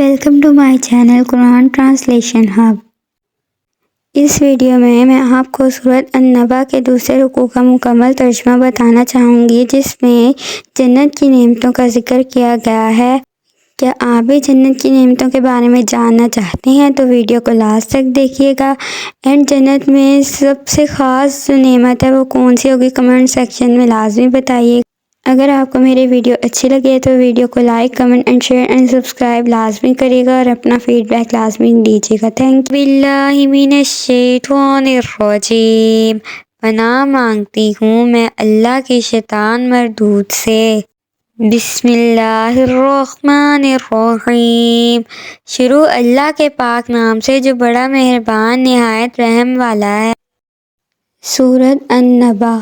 Welcome to my channel Quran translation hub. اس video میں آپ کو سورۃ النبا کے دوسرے رکوع کا مکمل ترجمہ بتانا چاہوں گی، جس میں جنت کی نعمتوں کا ذکر کیا گیا ہے۔ کیا آپ بھی جنت کی نعمتوں کے بارے میں جاننا چاہتے ہیں تو ویڈیو کو لاسٹ تک دیکھیے گا۔ اینڈ جنت میں سب سے خاص جو نعمت ہے وہ کون سی ہوگی، کمنٹ سیکشن میں لازمی بتائیے گا۔ اگر آپ کو میری ویڈیو اچھی لگے تو ویڈیو کو like, comment and share and subscribe لازمی کریے گا اور اپنا فیڈ بیک لازمی دیجیے گا۔ Thank you. باللہ من الشیطان الرجیم، پناہ مانگتی ہوں میں اللہ کی شیطان مردود سے۔ بسم اللہ الرحمن الرحیم، شروع اللہ کے پاک نام سے جو بڑا مہربان نہایت رحم والا ہے۔ سورۃ النبا۔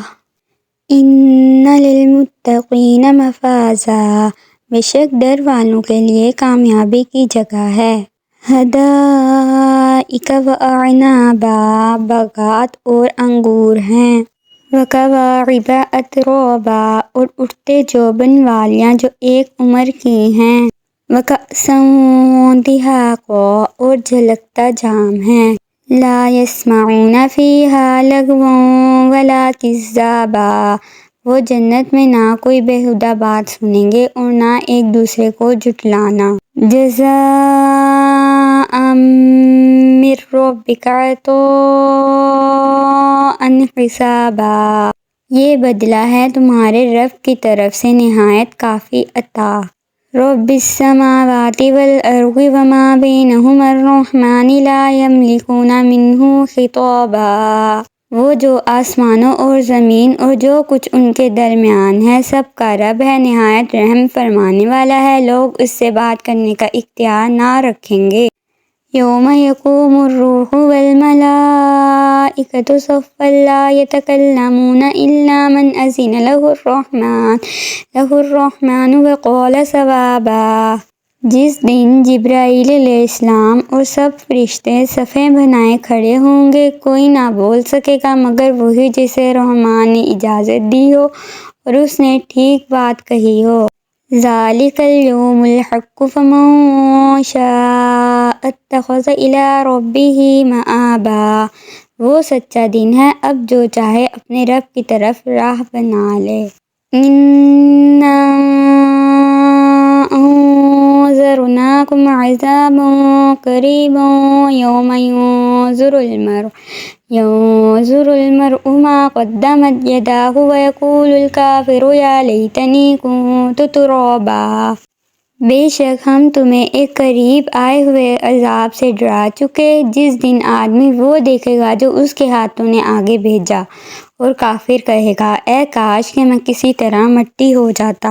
ان للمتقین مفازا، بے شک ڈر والوں کے لیے کامیابی کی جگہ ہے۔ حدائق واعنابا، باغات اور انگور ہیں۔ وکواعب اترابا، اور اٹھتے جوبن والیاں جو ایک عمر کی ہیں۔ وکأسا دہاقا، اور جھلکتا جام ہے۔ لا یسمعون فیہا لغوا ولا کذابا، وہ جنت میں نہ کوئی بیہودہ بات سنیں گے اور نہ ایک دوسرے کو جھٹلانا۔ جزاء من ربک عطاء حسابا، یہ بدلہ ہے تمہارے رب کی طرف سے نہایت کافی عطا۔ رب السماوات والارض وما بینہما الرحمن لا یملکون منہ خطابا، وہ جو آسمانوں اور زمین اور جو کچھ ان کے درمیان ہے سب کا رب ہے، نہایت رحم فرمانے والا ہے، لوگ اس سے بات کرنے کا اختیار نہ رکھیں گے۔ یوم یقوم الروح والملائکۃ صفا لا یتکلمون الا من اذن لہ الرحمن وقال صوابا، جس دن جبرائیل علیہ السلام اور سب فرشتے صفیں بنائے کھڑے ہوں گے، کوئی نہ بول سکے گا مگر وہی جسے رحمان نے اجازت دی ہو اور اس نے ٹھیک بات کہی ہو۔ ذالک الیوم الحق فمن شاء اتخذ الی ربہ مآبا، وہ سچا دن ہے، اب جو چاہے اپنے رب کی طرف راہ بنا لے۔ انا انذرناکم عذابا قریبا یوم ينظر المرء ما قدمت یداہ ویقول الکافر یا لیتنی کنت ترابا، بے شک ہم تمہیں ایک قریب آئے ہوئے عذاب سے ڈرا چکے، جس دن آدمی وہ دیکھے گا جو اس کے ہاتھوں نے آگے بھیجا، اور کافر کہے گا اے کاش کہ میں کسی طرح مٹی ہو جاتا۔